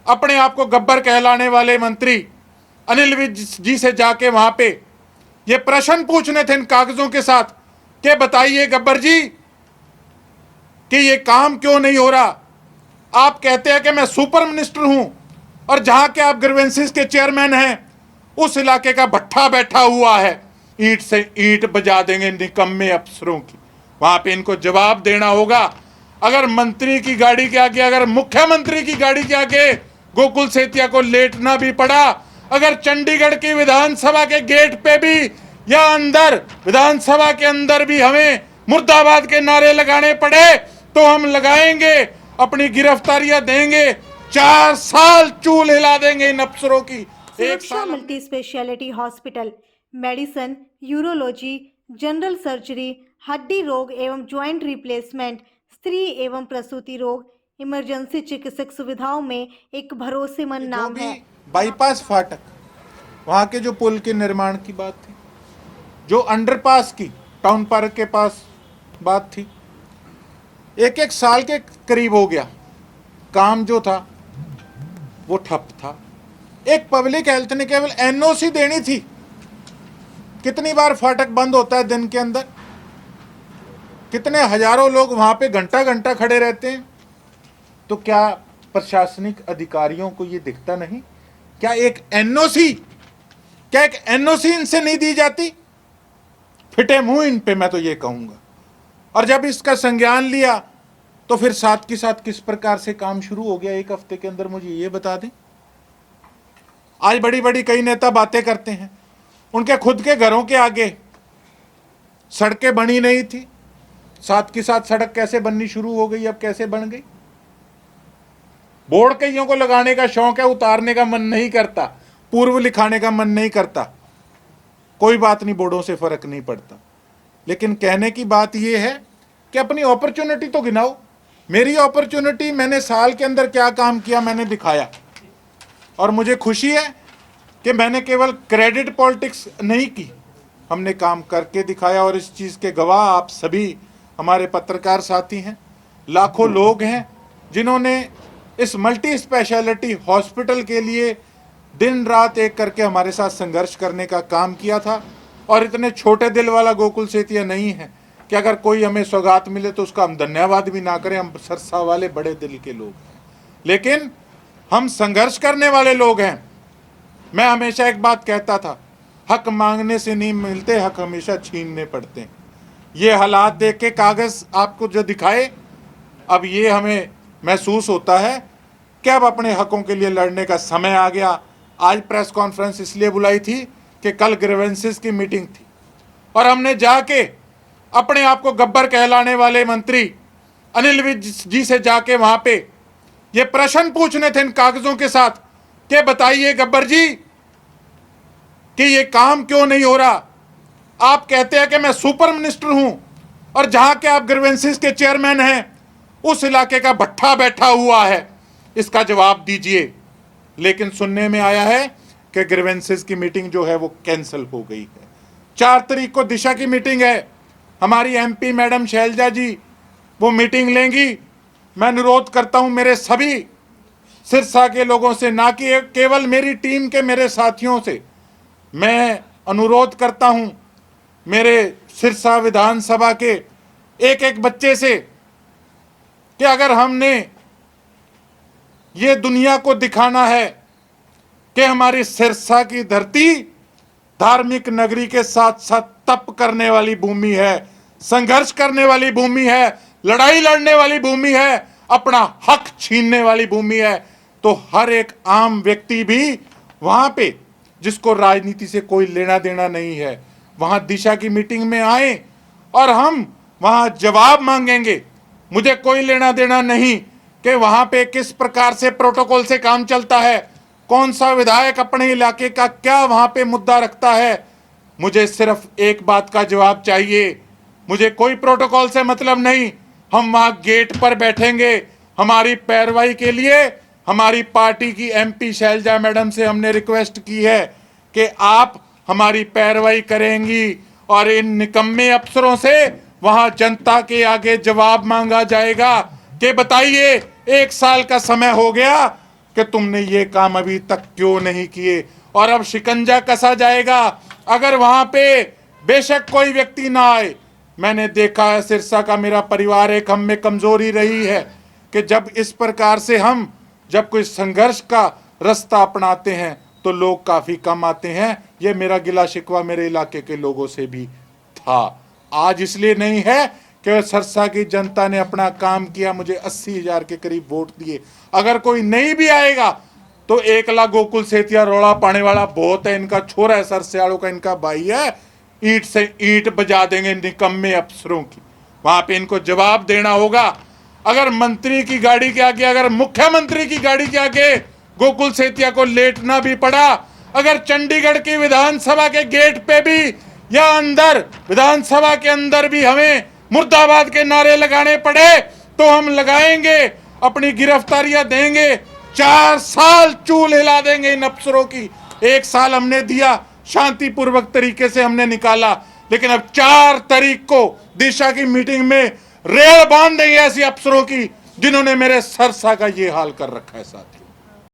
अपने आप को गब्बर कहलाने वाले मंत्री अनिल विज जी से जाके वहां पे ये प्रश्न पूछने थे इन कागजों के साथ कि बताइए गब्बर जी कि ये काम क्यों नहीं हो रहा। आप कहते हैं कि मैं सुपर मिनिस्टर हूं और जहां के आप ग्रीवेंसेस के चेयरमैन हैं उस इलाके का भट्ठा बैठा हुआ है, ईंट से ईंट बजा देंगे निकम्मे अफसरों की। वहां पे इनको जवाब देना होगा। अगर मंत्री की गाड़ी के आगे, अगर मुख्यमंत्री की गाड़ी के आगे गोकुल सेतिया को लेटना भी पड़ा, अगर चंडीगढ़ की विधानसभा के गेट पे भी या अंदर विधानसभा के अंदर भी हमें मुर्दाबाद के नारे लगाने पड़े तो हम लगाएंगे, अपनी गिरफ्तारियां देंगे, 4 साल चूल हिला देंगे इन अफसरों की। सुरक्षा multi speciality hospital medicine, urology, general surgery, हड्डी रोग एवं ज्वाइंट रिप्लेसमेंट, स्त्री एवं प्रसूति रोग, इमरजेंसी चिकित्सक सुविधाओं में एक भरोसेमंद नाम है। बाईपास फाटक, वहां के जो पुल के निर्माण की बात थी, जो अंडरपास की टाउन पार्क के पास बात थी, एक एक साल के करीब हो गया, काम जो था वो ठप था। एक पब्लिक हेल्थ ने केवल एनओसी देनी थी। कितनी बार फाटक बंद होता है दिन के अंदर, कितने हजारों लोग वहां पे घंटा घंटा खड़े रहते हैं। तो क्या प्रशासनिक अधिकारियों को ये दिखता नहीं? क्या एक एनओसी इनसे नहीं दी जाती? फिटे मुंह इन पे, मैं तो ये कहूंगा। और जब इसका संज्ञान लिया तो फिर साथ के साथ किस प्रकार से काम शुरू हो गया एक हफ्ते के अंदर, मुझे ये बता दें। आज बड़ी बड़ी कई नेता बातें करते हैं, उनके खुद के घरों के आगे सड़कें बनी नहीं थी, साथ के साथ सड़क कैसे बननी शुरू हो गई, अब कैसे बन गई। बोर्ड कईयों को लगाने का शौक है, उतारने का मन नहीं करता, पूर्व लिखाने का मन नहीं करता। कोई बात नहीं, बोर्डों से फर्क नहीं पड़ता। लेकिन कहने की बात यह है कि अपनी अपॉर्चुनिटी तो गिनाओ। मेरी अपॉर्चुनिटी, मैंने साल के अंदर क्या काम किया मैंने दिखाया। और मुझे खुशी है कि मैंने केवल क्रेडिट पॉलिटिक्स नहीं की, हमने काम करके दिखाया। और इस चीज़ के गवाह आप सभी हमारे पत्रकार साथी हैं। लाखों लोग हैं जिन्होंने इस मल्टी स्पेशलिटी हॉस्पिटल के लिए दिन रात एक करके हमारे साथ संघर्ष करने का काम किया था। और इतने छोटे दिल वाला गोकुल सेतिया नहीं है कि अगर कोई हमें सौगात मिले तो उसका हम धन्यवाद भी ना करें। हम सरसा वाले बड़े दिल के लोग हैं, लेकिन हम संघर्ष करने वाले लोग हैं। मैं हमेशा एक बात कहता था, हक मांगने से नहीं मिलते, हक हमेशा छीनने पड़ते हैं। ये हालात देख के कागज आपको जो दिखाए, अब ये हमें महसूस होता है कि अब अपने हकों के लिए लड़ने का समय आ गया। आज प्रेस कॉन्फ्रेंस इसलिए बुलाई थी कि कल ग्रीवेंसेस की मीटिंग थी और हमने जाके अपने आप को गब्बर कहलाने वाले मंत्री अनिल विज जी से जाके वहां पे ये प्रश्न पूछने थे इन कागजों के साथ कि बताइए गब्बर जी कि ये काम क्यों नहीं हो रहा। आप कहते हैं कि मैं सुपर मिनिस्टर हूं और जहां के आप ग्रीवेंसेस के चेयरमैन हैं उस इलाके का भट्ठा बैठा हुआ है, इसका जवाब दीजिए। लेकिन सुनने में आया है कि ग्रीवेंसेस की मीटिंग जो है वो कैंसिल हो गई है। 4 तारीख को दिशा की मीटिंग है, हमारी एमपी मैडम शैलजा जी वो मीटिंग लेंगी। मैं अनुरोध करता हूं मेरे सभी सिरसा के लोगों से, ना कि केवल मेरी टीम के मेरे साथियों से, मैं अनुरोध करता हूं मेरे सिरसा विधानसभा के एक एक बच्चे से कि अगर हमने ये दुनिया को दिखाना है कि हमारी सिरसा की धरती धार्मिक नगरी के साथ साथ तप करने वाली भूमि है, संघर्ष करने वाली भूमि है, लड़ाई लड़ने वाली भूमि है, अपना हक छीनने वाली भूमि है, तो हर एक आम व्यक्ति भी वहां पे, जिसको राजनीति से कोई लेना देना नहीं है, वहां दिशा की मीटिंग में आए और हम वहां जवाब मांगेंगे। मुझे कोई लेना देना नहीं कि वहां पे किस प्रकार से प्रोटोकॉल से काम चलता है, कौन सा विधायक अपने इलाके का क्या वहां पे मुद्दा रखता है। मुझे सिर्फ एक बात का जवाब चाहिए, मुझे कोई प्रोटोकॉल से मतलब नहीं। हम वहां गेट पर बैठेंगे, हमारी पैरवाई के लिए हमारी पार्टी की एमपी शैलजा मैडम से हमने रिक्वेस्ट की है कि आप हमारी पैरवाई करेंगी और इन निकम्मे अफसरों से वहां जनता के आगे जवाब मांगा जाएगा कि बताइए 1 साल का समय हो गया कि तुमने ये काम अभी तक क्यों नहीं किए, और अब शिकंजा कसा जाएगा अगर वहां पे बेशक कोई व्यक्ति ना आए। मैंने देखा है सिरसा का मेरा परिवार एक हम में कमजोरी रही है कि जब इस प्रकार से हम जब कोई संघर्ष का रास्ता अपनाते हैं तो लोग काफी कम आते हैं। ये मेरा गिला शिकवा मेरे इलाके के लोगों से भी था। आज इसलिए नहीं है कि सिरसा की जनता ने अपना काम किया, मुझे 80,000 के करीब वोट दिए। अगर कोई नहीं भी आएगा तो 1 लाख गोकुल सेतिया रोड़ा पाने वाला बहुत है, इनका छोरा है, सरस्याड़ों का इनका भाई है, ईंट से ईंट बजा देंगे निकम्मे अफसरों की। वहां पे इनको जवाब देना होगा। अगर मंत्री की गाड़ी के आगे, अगर मुख्यमंत्री की गाड़ी के आगे गोकुल सेतिया को लेटना भी पड़ा, अगर चंडीगढ़ की विधानसभा के गेट पे भी या अंदर विधानसभा के अंदर भी हमें मुर्दाबाद के नारे लगाने पड़े तो हम लगाएंगे, अपनी गिरफ्तारियां देंगे, 4 साल चूल हिला देंगे इन अफसरों की। 1 साल हमने दिया, शांतिपूर्वक तरीके से हमने निकाला, लेकिन अब 4 तारीख को दिशा की मीटिंग में रेल बांध देंगे ऐसे अफसरों की जिन्होंने मेरे सिरसा का ये हाल कर रखा है साथियों।